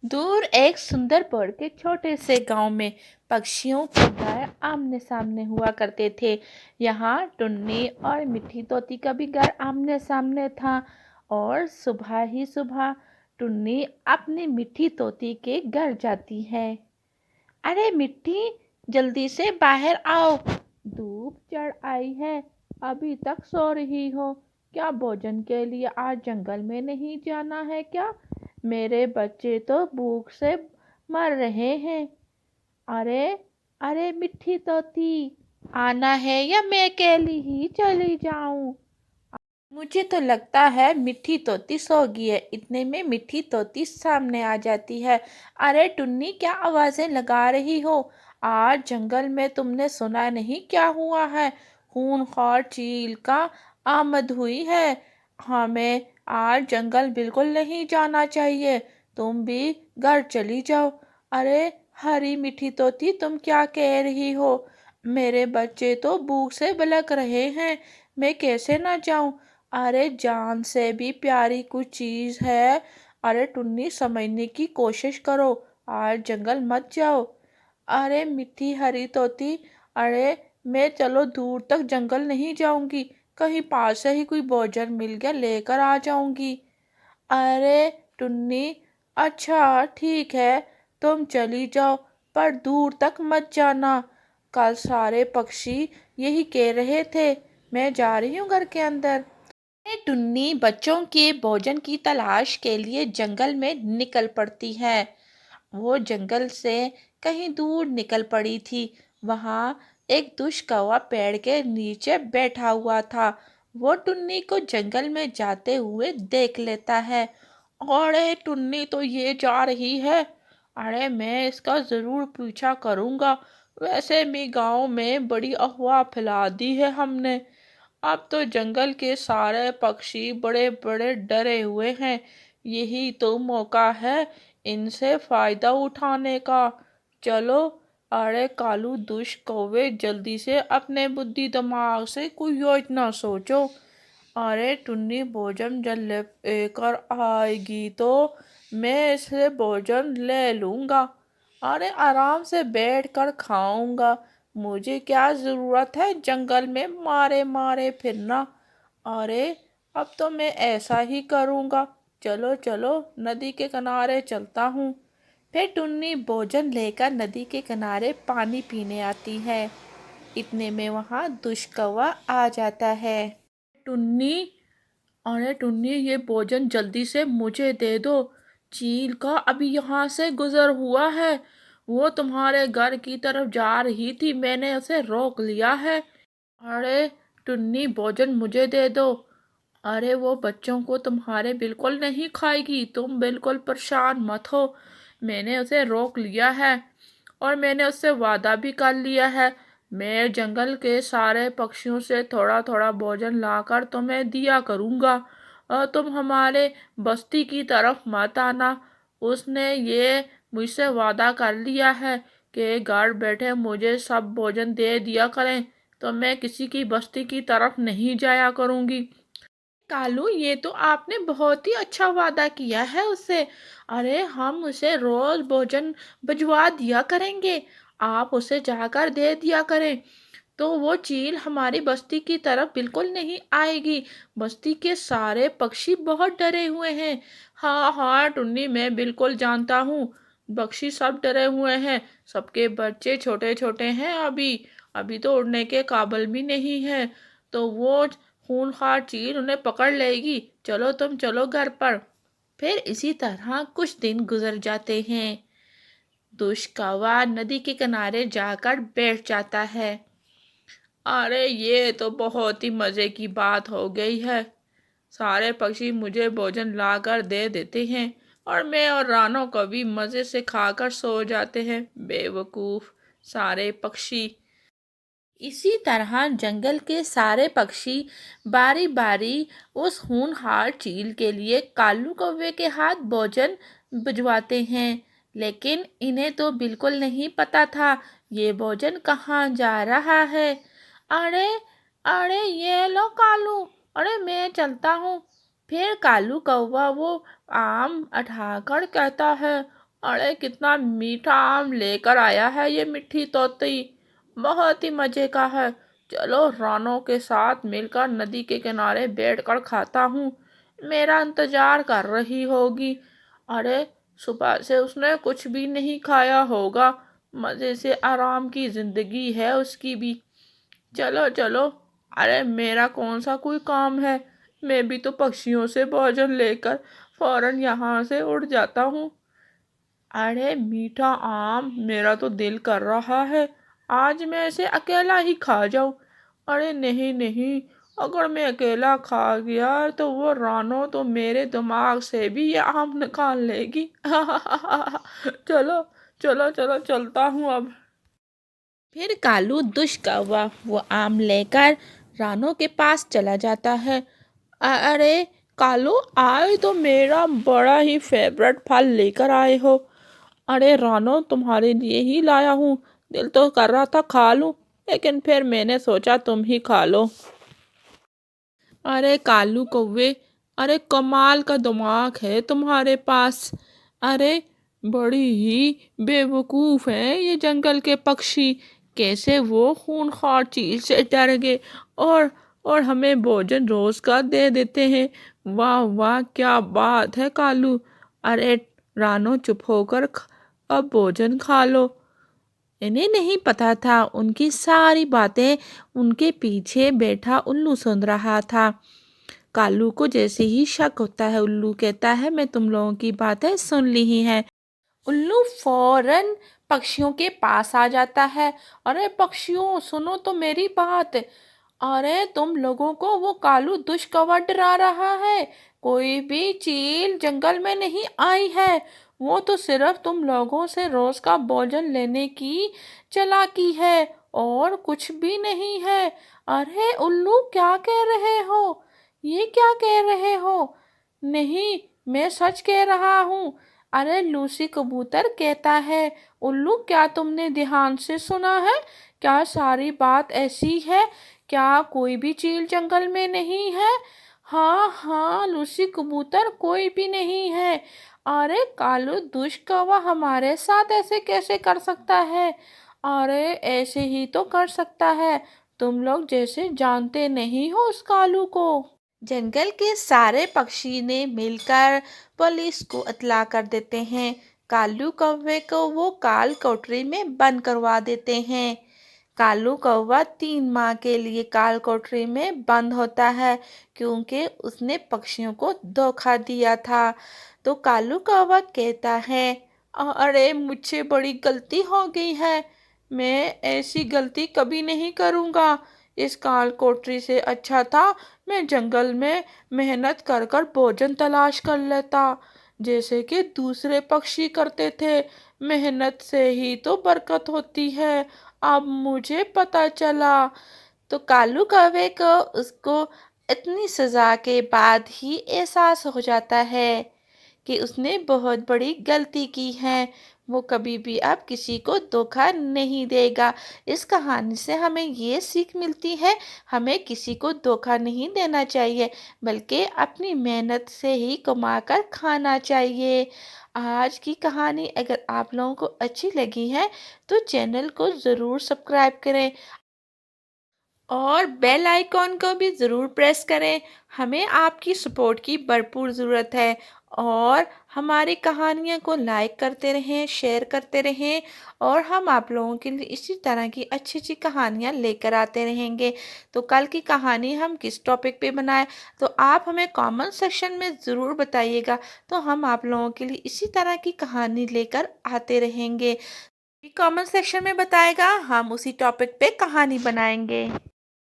दूर एक सुंदर पेड़ के छोटे से गांव में पक्षियों के घर आमने सामने हुआ करते थे। यहाँ टुन्नी और मिट्टी तोती का भी घर आमने सामने था। और सुबह ही सुबह टुन्नी अपनी मिट्टी तोती के घर जाती है। अरे मिट्टी, जल्दी से बाहर आओ, धूप चढ़ आई है, अभी तक सो रही हो। क्या भोजन के लिए आज जंगल में नहीं जाना है क्या? मेरे बच्चे तो भूख से मर रहे हैं। अरे अरे मिट्टी तोती, आना है या मैं अकेली ही चली जाऊं? मुझे तो लगता है मिट्टी तोती सो गई है। इतने में मिट्टी तोती सामने आ जाती है। अरे टुन्नी, क्या आवाजें लगा रही हो? आज जंगल में तुमने सुना नहीं क्या हुआ है? खूंखार चील का आमद हुई है। हमें आज जंगल बिल्कुल नहीं जाना चाहिए। तुम भी घर चली जाओ। अरे हरी मिट्टी तोती, तुम क्या कह रही हो? मेरे बच्चे तो भूख से बलक रहे हैं, मैं कैसे ना जाऊं? अरे जान से भी प्यारी कुछ चीज है। अरे टुन्नी, समझने की कोशिश करो, आज जंगल मत जाओ। अरे मिट्टी हरी तोती, अरे मैं चलो दूर तक जंगल नहीं जाऊंगी, कहीं पास से ही कोई भोजन मिल गया लेकर आ जाऊंगी। अरे टुन्नी, अच्छा ठीक है, तुम चली जाओ, पर दूर तक मत जाना। कल सारे पक्षी यही कह रहे थे। मैं जा रही हूँ घर के अंदर। टुन्नी बच्चों के भोजन की तलाश के लिए जंगल में निकल पड़ती है। वो जंगल से कहीं दूर निकल पड़ी थी। वहां एक दुष्कौवा पेड़ के नीचे बैठा हुआ था। वो टुन्नी को जंगल में जाते हुए देख लेता है। अरे टुन्नी तो ये जा रही है, अरे मैं इसका जरूर पीछा करूंगा। वैसे भी गांव में बड़ी अफवाह फैला दी है हमने। अब तो जंगल के सारे पक्षी बड़े बड़े डरे हुए हैं। यही तो मौका है इनसे फायदा उठाने का। चलो, अरे कालू दुष्ट कौवे, जल्दी से अपने बुद्धि दिमाग से कोई योजना सोचो। अरे टुन्नी भोजन जल लेकर आएगी तो मैं इससे भोजन ले लूंगा। अरे आराम से बैठ कर खाऊंगा। मुझे क्या जरूरत है जंगल में मारे मारे फिरना। अरे अब तो मैं ऐसा ही करूंगा। चलो चलो, नदी के किनारे चलता हूँ। फिर टुन्नी भोजन लेकर नदी के किनारे पानी पीने आती है। इतने में वहां दुष्कौवा आ जाता है। टुन्नी, अरे टुन्नी, ये भोजन जल्दी से मुझे दे दो। चील का अभी यहाँ से गुजर हुआ है। वो तुम्हारे घर की तरफ जा रही थी, मैंने उसे रोक लिया है। अरे टुन्नी, भोजन मुझे दे दो। अरे वो बच्चों को तुम्हारे बिल्कुल नहीं खाएगी, तुम बिल्कुल परेशान मत हो। मैंने उसे रोक लिया है और मैंने उससे वादा भी कर लिया है। मैं जंगल के सारे पक्षियों से थोड़ा थोड़ा भोजन लाकर तुम्हें दिया करूँगा और तुम हमारे बस्ती की तरफ मत आना। उसने ये मुझसे वादा कर लिया है कि घर बैठे मुझे सब भोजन दे दिया करें, तो मैं किसी की बस्ती की तरफ नहीं जाया करूँगी। कालू, ये तो आपने बहुत ही अच्छा वादा किया है उससे। अरे हम उसे रोज भोजन भिजवा दिया करेंगे, आप उसे जाकर दे दिया करें, तो वो चील हमारी बस्ती की तरफ बिल्कुल नहीं आएगी। बस्ती के सारे पक्षी बहुत डरे हुए हैं। हाँ हाँ टुन्नी, मैं बिल्कुल जानता हूँ, पक्षी सब डरे हुए हैं। सबके बच्चे छोटे छोटे हैं, अभी अभी तो उड़ने के काबिल भी नहीं है। तो वो खूंखार चील उन्हें पकड़ लेगी। चलो तुम चलो घर पर। फिर इसी तरह कुछ दिन गुजर जाते हैं। दुष्कौवा नदी के किनारे जाकर बैठ जाता है। अरे ये तो बहुत ही मज़े की बात हो गई है। सारे पक्षी मुझे भोजन लाकर दे देते हैं और मैं और रानो कभी मज़े से खाकर सो जाते हैं। बेवकूफ़ सारे पक्षी। इसी तरह जंगल के सारे पक्षी बारी बारी उस होनहार चील के लिए कालू कौवे के हाथ भोजन भिजवाते हैं। लेकिन इन्हें तो बिल्कुल नहीं पता था ये भोजन कहाँ जा रहा है। अरे अरे ये लो कालू, अरे मैं चलता हूँ। फिर कालू कौवा वो आम उठाकर कहता है, अरे कितना मीठा आम लेकर आया है ये मिट्टी तोती, बहुत ही मजे का है। चलो रानों के साथ मिलकर नदी के किनारे बैठकर खाता हूँ। मेरा इंतजार कर रही होगी। अरे सुबह से उसने कुछ भी नहीं खाया होगा। मजे से आराम की जिंदगी है उसकी भी। चलो चलो। अरे मेरा कौन सा कोई काम है, मैं भी तो पक्षियों से भोजन लेकर फौरन यहाँ से उड़ जाता हूँ। अरे मीठा आम, मेरा तो दिल कर रहा है आज मैं इसे अकेला ही खा जाऊं। अरे नहीं नहीं, अगर मैं अकेला खा गया तो वो रानो तो मेरे दिमाग से भी ये आम निकाल लेगी। चलो चलो चलो, चलता हूँ अब। फिर कालू दुष्ट कौवा वो आम लेकर रानो के पास चला जाता है। अरे कालू, आए तो मेरा बड़ा ही फेवरेट फल लेकर आए हो। अरे रानो, तुम्हारे लिए ही लाया हूँ। दिल तो कर रहा था खा लूं, लेकिन फिर मैंने सोचा तुम ही खा लो। अरे कालू कौवे, अरे कमाल का दिमाग है तुम्हारे पास। अरे बड़ी ही बेवकूफ हैं ये जंगल के पक्षी। कैसे वो खूंखार चीज से डर गए और और हमें भोजन रोज का दे देते हैं। वाह वाह, क्या बात है कालू। अरे रानो, चुप होकर अब भोजन खा लो। इन्हें नहीं पता था उनकी सारी बातें उनके पीछे बैठा उल्लू सुन रहा था। कालू को जैसे ही शक होता है, उल्लू कहता है मैं तुम लोगों की बातें सुन ली ही हैं। उल्लू फौरन पक्षियों के पास आ जाता है। अरे पक्षियों, सुनो तो मेरी बात। अरे तुम लोगों को वो कालू दुष्ट कौवा डरा रहा है। कोई भी चील जंगल में नहीं आई है। वो तो सिर्फ तुम लोगों से रोज का भोजन लेने की चालाकी है, और कुछ भी नहीं है। अरे उल्लू, क्या कह रहे हो? ये क्या कह रहे हो? नहीं, मैं सच कह रहा हूँ। अरे लूसी कबूतर कहता है। उल्लू, क्या तुमने ध्यान से सुना है? क्या सारी बात ऐसी है? क्या कोई भी चील जंगल में नहीं है? हाँ हाँ लूसी कबूतर, कोई भी नहीं है। अरे कालू दुष्ट कौवा हमारे साथ ऐसे कैसे कर सकता है? अरे ऐसे ही तो कर सकता है। तुम लोग जैसे जानते नहीं हो उस कालू को। जंगल के सारे पक्षी ने मिलकर पुलिस को इत्तला कर देते हैं। कालू कौवे को वो काल कोठरी में बंद करवा देते हैं। कालू कौवा 3 माह के लिए काल कोठरी में बंद होता है, क्योंकि उसने पक्षियों को धोखा दिया था। तो कालू कौवा कहता है, अरे मुझसे बड़ी गलती हो गई है। मैं ऐसी गलती कभी नहीं करूँगा। इस काल कोठरी से अच्छा था मैं जंगल में मेहनत कर कर भोजन तलाश कर लेता, जैसे कि दूसरे पक्षी करते थे। मेहनत से ही तो बरकत होती है, अब मुझे पता चला। तो कालू कौवे को उसको इतनी सजा के बाद ही एहसास हो जाता है कि उसने बहुत बड़ी गलती की है। वो कभी भी अब किसी को धोखा नहीं देगा। इस कहानी से हमें ये सीख मिलती है, हमें किसी को धोखा नहीं देना चाहिए, बल्कि अपनी मेहनत से ही कमा कर खाना चाहिए। आज की कहानी अगर आप लोगों को अच्छी लगी है तो चैनल को ज़रूर सब्सक्राइब करें और बेल आइकॉन को भी ज़रूर प्रेस करें। हमें आपकी सपोर्ट की भरपूर ज़रूरत है। और हमारी कहानियों को लाइक करते रहें, शेयर करते रहें, और हम आप लोगों के लिए इसी तरह की अच्छी अच्छी कहानियाँ लेकर आते रहेंगे। तो कल की कहानी हम किस टॉपिक पे बनाएं, तो आप हमें कमेंट सेक्शन में ज़रूर बताइएगा। तो हम आप लोगों के लिए इसी तरह की कहानी लेकर आते रहेंगे। कमेंट सेक्शन में बताएगा, हम उसी टॉपिक पे कहानी बनाएंगे।